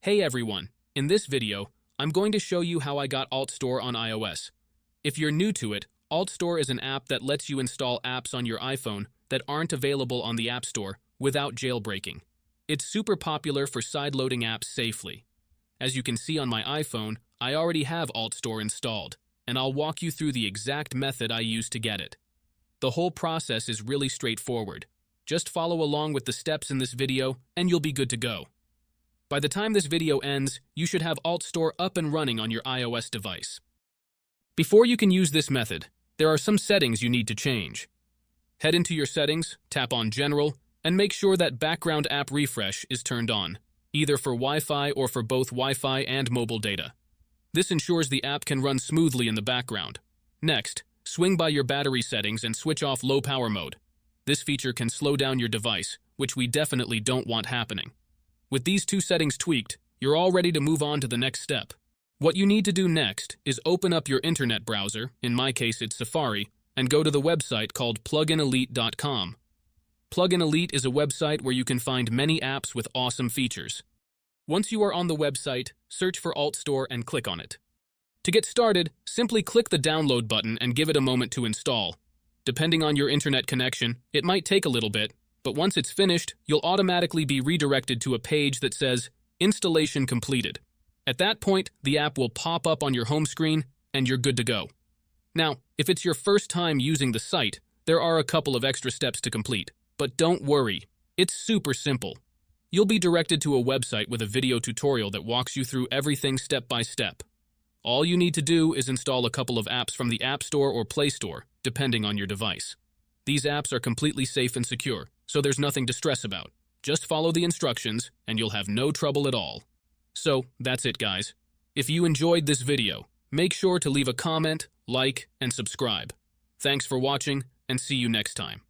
Hey everyone, in this video, I'm going to show you how I got Altstore on iOS. If you're new to it, Altstore is an app that lets you install apps on your iPhone that aren't available on the App Store without jailbreaking. It's super popular for sideloading apps safely. As you can see on my iPhone, I already have Altstore installed, and I'll walk you through the exact method I use to get it. The whole process is really straightforward. Just follow along with the steps in this video, and you'll be good to go. By the time this video ends, you should have Altstore up and running on your iOS device. Before you can use this method, there are some settings you need to change. Head into your settings, tap on General, and make sure that Background App Refresh is turned on, either for Wi-Fi or for both Wi-Fi and mobile data. This ensures the app can run smoothly in the background. Next, swing by your battery settings and switch off low power mode. This feature can slow down your device, which we definitely don't want happening. With these two settings tweaked, you're all ready to move on to the next step. What you need to do next is open up your internet browser, in my case it's Safari, and go to the website called pluginelite.com. Plugin Elite is a website where you can find many apps with awesome features. Once you are on the website, search for Altstore and click on it. To get started, simply click the download button and give it a moment to install. Depending on your internet connection, it might take a little bit, but once it's finished, you'll automatically be redirected to a page that says, Installation completed. At that point, the app will pop up on your home screen, and you're good to go. Now, if it's your first time using the site, there are a couple of extra steps to complete. But don't worry, it's super simple. You'll be directed to a website with a video tutorial that walks you through everything step by step. All you need to do is install a couple of apps from the App Store or Play Store, depending on your device. These apps are completely safe and secure, so there's nothing to stress about. Just follow the instructions, and you'll have no trouble at all. So, that's it guys. If you enjoyed this video, make sure to leave a comment, like, and subscribe. Thanks for watching, and see you next time.